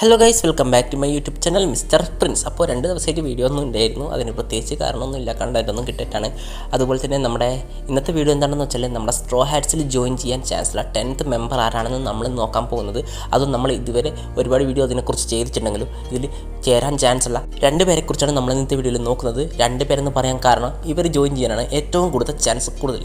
Hello guys, welcome back to my YouTube channel mister Prince. അപ്പോൾ 2 ദിവസമായിട്ട് video ഒന്നും ഉണ്ടായിരുന്നു. അതിന് പ്രത്യേകിച്ച് കാരണമൊന്നുമില്ല, കണ്ടതൊന്നും കിട്ടിയിട്ടാണ്. അതുപോലെ തന്നെ നമ്മുടെ ഇന്നത്തെ വീഡിയോ എന്താണെന്ന് വെച്ചാൽ നമ്മുടെ സ്ട്രോ ഹാറ്റ്സിൽ ജോയിൻ ചെയ്യാൻ ചാൻസുള്ള 10th മെമ്പർ ആരാണെന്ന് നമ്മൾ നോക്കാൻ പോകുന്നത്. അതും നമ്മൾ ഇതുവരെ ഒരുപാട് വീഡിയോ അതിനെക്കുറിച്ച് ചെയ്തിട്ടുണ്ടെങ്കിലും ഇതിൽ ചേരാൻ ചാൻസുള്ള 2 പേരെക്കുറിച്ചാണ് നമ്മൾ ഇന്നത്തെ വീഡിയോയിൽ നോക്കുന്നത്. 2 പേരെന്ന് പറയാൻ കാരണം ഇവർ ജോയിൻ ചെയ്യാനാണ് ഏറ്റവും ചാൻസ് കൂടുതൽ.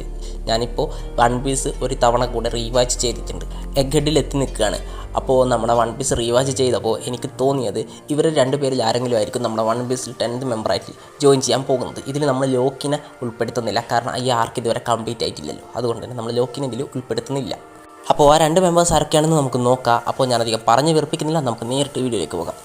ഞാനിപ്പോൾ വൺ പീസ് ഒരു തവണ കൂടെ റീവാച്ച് ചെയ്തിട്ടുണ്ട്. എഗ് ഹെഡിൽ എത്തി നിൽക്കുകയാണ്. അപ്പോൾ നമ്മുടെ വൺ പീസ് റീവാച്ച് ചെയ്തപ്പോൾ എനിക്ക് തോന്നിയത് ഇവർ 2 പേരിൽ ആരെങ്കിലും ആയിരിക്കും നമ്മുടെ വൺ പീസിൽ 10th മെമ്പറായിട്ട് ജോയിൻ ചെയ്യാൻ പോകുന്നത്. ഇതിൽ നമ്മൾ ലോക്കിനെ ഉൾപ്പെടുത്തുന്നില്ല, കാരണം ഈ ആർക്ക് ഇതുവരെ കംപ്ലീറ്റ് ആയിട്ടില്ലല്ലോ. അതുകൊണ്ട് തന്നെ നമ്മൾ ലോക്കിനെ ഇതിൽ ഉൾപ്പെടുത്തുന്നില്ല. അപ്പോൾ ആ 2 മെമ്പേഴ്സ് ആരൊക്കെയാണെന്ന് നമുക്ക് നോക്കാം. അപ്പോൾ ഞാനധികം പറഞ്ഞു വെറുപ്പിക്കുന്നില്ല, നമുക്ക് നേരിട്ട് വീഡിയോയിലേക്ക് പോകാം.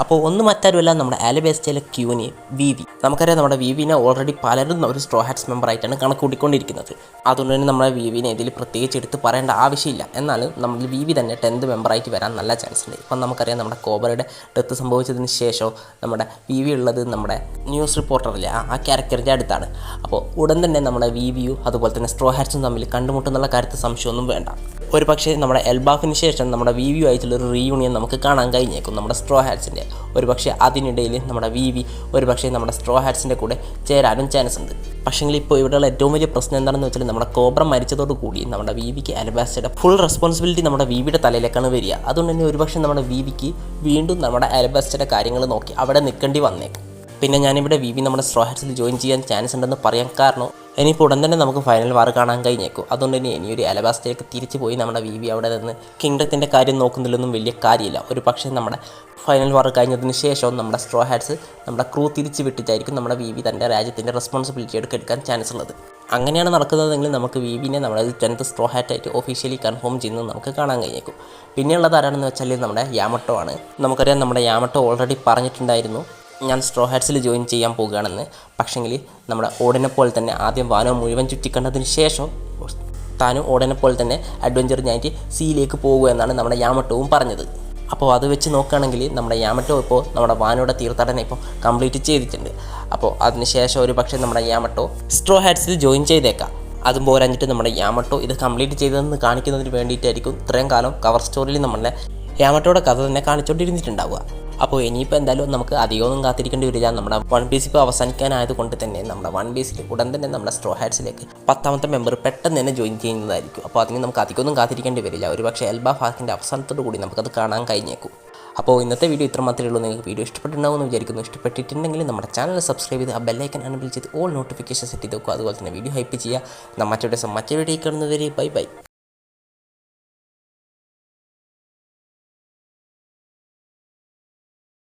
അപ്പോൾ ഒന്ന് മറ്റാരുമല്ല, നമ്മുടെ ആലബേസ്റ്റയിലെ ക്യൂനി വിവി. നമുക്കറിയാം നമ്മുടെ വിവിനെ ഓൾറെഡി പലരും ഒരു സ്ട്രോ ഹാറ്റ്സ് മെമ്പറായിട്ടാണ് കണക്ക് കൂട്ടിക്കൊണ്ടിരിക്കുന്നത്. അതുകൊണ്ട് തന്നെ നമ്മുടെ വിവിനെ ഇതിൽ പ്രത്യേകിച്ച് എടുത്ത് പറയേണ്ട ആവശ്യമില്ല. എന്നാലും നമ്മൾ വിവി തന്നെ 10th മെമ്പറായിട്ട് വരാൻ നല്ല ചാൻസ് ഉണ്ട്. ഇപ്പം നമുക്കറിയാം നമ്മുടെ കോബറയുടെ ഡെത്ത് സംഭവിച്ചതിന് ശേഷം നമ്മുടെ വിവി ഉള്ളത് നമ്മുടെ ന്യൂസ് റിപ്പോർട്ടറിലെ ആ ക്യാരക്ടറിൻ്റെ അടുത്താണ്. അപ്പോൾ ഉടൻ തന്നെ നമ്മുടെ വിവിയും അതുപോലെ തന്നെ സ്ട്രോ ഹാറ്റ്സും തമ്മിൽ കണ്ടുമുട്ടുന്നുള്ള കാര്യത്തിൽ സംശയമൊന്നും വേണ്ട. ഒരു പക്ഷേ നമ്മുടെ എൽബാഫിന് ശേഷം നമ്മുടെ വിവി ആയിട്ടുള്ളൊരു റീയൂണിയൻ നമുക്ക് കാണാൻ കഴിഞ്ഞേക്കും നമ്മുടെ സ്ട്രോ ഹാറ്റ്സിൻ്റെ. ഒരു പക്ഷേ അതിനിടയിൽ നമ്മുടെ വിവി ഒരു പക്ഷേ നമ്മുടെ സ്ട്രോ ഹാറ്റ്സിൻ്റെ കൂടെ ചേരാനും ചാൻസ് ഉണ്ട്. പക്ഷേങ്കിൽ ഇപ്പോൾ ഇവിടെയുള്ള ഏറ്റവും വലിയ പ്രശ്നം എന്താണെന്ന് വെച്ചാൽ നമ്മുടെ കോബ്ര മരിച്ചതോടുകൂടി നമ്മുടെ വിവിക്ക് ആലബാസ്റ്റയുടെ ഫുൾ റെസ്പോൺസിബിലിറ്റി നമ്മുടെ വിവിയുടെ തലയിലേക്കാണ് വരിക. അതുകൊണ്ട് തന്നെ ഒരുപക്ഷെ നമ്മുടെ വിവിക്ക് വീണ്ടും നമ്മുടെ ആലബാസ്റ്റയുടെ കാര്യങ്ങൾ നോക്കി അവിടെ നിൽക്കേണ്ടി വന്നേക്കും. പിന്നെ ഞാനിവിടെ വിവി നമ്മുടെ സ്ട്രോ ഹാറ്റ്സിൽ ജോയിൻ ചെയ്യാൻ ചാൻസ് ഉണ്ടെന്ന് പറയാൻ കാരണം ഇനിയിപ്പോൾ ഉടൻ തന്നെ നമുക്ക് ഫൈനൽ വാർ കാണാൻ കഴിഞ്ഞേക്കും. അതുകൊണ്ട് തന്നെ ഇനിയൊരു അലബാസ്റ്റയിലേക്ക് തിരിച്ചു പോയി നമ്മുടെ വിവി അവിടെ നിന്ന് കിങ്ഡത്തിൻ്റെ കാര്യം നോക്കുന്നതിലൊന്നും വലിയ കാര്യമില്ല. ഒരു പക്ഷേ നമ്മുടെ ഫൈനൽ വാർ കഴിഞ്ഞതിന് ശേഷം നമ്മുടെ സ്ട്രോ ഹാറ്റ്സ് നമ്മുടെ ക്രൂ തിരിച്ച് വിട്ടിട്ടായിരിക്കും നമ്മുടെ വിവി തൻ്റെ രാജ്യത്തിൻ്റെ റെസ്പോൺസിബിലിറ്റി എടുക്കാൻ ചാൻസ് ഉള്ളത്. അങ്ങനെയാണ് നടക്കുന്നതെങ്കിൽ നമുക്ക് വിവിനെ നമ്മുടെ 10th സ്ട്രോ ഹാറ്റായിട്ട് ഒഫീഷ്യലി കൺഫേം ചെയ്യുന്നത് നമുക്ക് കാണാൻ കഴിഞ്ഞേക്കും. പിന്നെയുള്ളത് ആരാണെന്ന് വെച്ചാൽ നമ്മുടെ യാമട്ടോ ആണ്. നമുക്കറിയാം നമ്മുടെ യാമട്ടോ ഓൾറെഡി പറഞ്ഞിട്ടുണ്ടായിരുന്നു ഞാൻ സ്ട്രോ ഹാറ്റ്സിൽ ജോയിൻ ചെയ്യാൻ പോകുകയാണെന്ന്. പക്ഷേങ്കിൽ നമ്മുടെ ഓടിനെ പോലെ തന്നെ ആദ്യം വാനോ മുഴുവൻ ചുറ്റിക്കണ്ടതിന് ശേഷം താനും ഓടിനെ പോലെ തന്നെ അഡ്വഞ്ചറിനായിട്ട് സീയിലേക്ക് പോകുക എന്നാണ് നമ്മുടെ യാമട്ടവും പറഞ്ഞത്. അപ്പോൾ അത് വെച്ച് നോക്കുകയാണെങ്കിൽ നമ്മുടെ യാമട്ടോ ഇപ്പോൾ നമ്മുടെ വാനോയുടെ തീർത്ഥാടനം ഇപ്പോൾ കംപ്ലീറ്റ് ചെയ്തിട്ടുണ്ട്. അപ്പോൾ അതിനുശേഷം ഒരു പക്ഷേ നമ്മുടെ യാമട്ടോ സ്ട്രോ ഹാറ്റ്സിൽ ജോയിൻ ചെയ്തേക്കാം. അതും പോരാഞ്ഞിട്ട് നമ്മുടെ യാമട്ടോ ഇത് കംപ്ലീറ്റ് ചെയ്തതെന്ന് കാണിക്കുന്നതിന് വേണ്ടിയിട്ടായിരിക്കും ഇത്രയും കാലം കവർ സ്റ്റോറിയിൽ നമ്മുടെ യാമട്ടോയുടെ കഥ തന്നെ കാണിച്ചുകൊണ്ടിരുന്നിട്ടുണ്ടാവുക. അപ്പോൾ ഇനിയിപ്പോൾ എന്തായാലും നമുക്ക് അധികമൊന്നും കാത്തിരിക്കേണ്ടി വരില്ല. നമ്മുടെ വൺ പീസ് ഇപ്പോൾ അവസാനിക്കാനായത് കൊണ്ട് തന്നെ നമ്മുടെ വൺ പീസിൽ ഉടൻ തന്നെ നമ്മുടെ സ്ട്രോ ഹാറ്റ്സിലേക്ക് 10th മെമ്പർ പെട്ടെന്ന് തന്നെ ജോയിൻ ചെയ്യുന്നതായിരിക്കും. അപ്പോൾ അതിന് നമുക്ക് അധികമൊന്നും കാത്തിരിക്കേണ്ടി വരില്ല. ഒരു പക്ഷേ എൽബാ ഫാക്കിൻ്റെ അവസാനത്തോടു കൂടി നമുക്കത് കാണാൻ കഴിഞ്ഞേക്കും. അപ്പോൾ ഇന്നത്തെ വീഡിയോ ഇത്ര മാത്രമേ ഉള്ളൂ. നിങ്ങൾക്ക് വീഡിയോ ഇഷ്ടപ്പെട്ടിട്ടുണ്ടാവുമെന്ന് വിചാരിക്കുന്നു. ഇഷ്ടപ്പെട്ടിട്ടുണ്ടെങ്കിൽ നമ്മുടെ ചാനൽ സബ്സ്ക്രൈബ് ചെയ്ത് ആ ബെല്ലൈക്കൻ എനേബിൾ ചെയ്ത് ഓൾ നോട്ടിഫിക്കേഷൻ സെറ്റ് ചെയ്ത് വെക്കുക. അതുപോലെ തന്നെ വീഡിയോ ഹൈപ്പ് ചെയ്യുക. മറ്റൊരു വീഡിയോ കാണുന്നവരെ ബൈ ബൈ.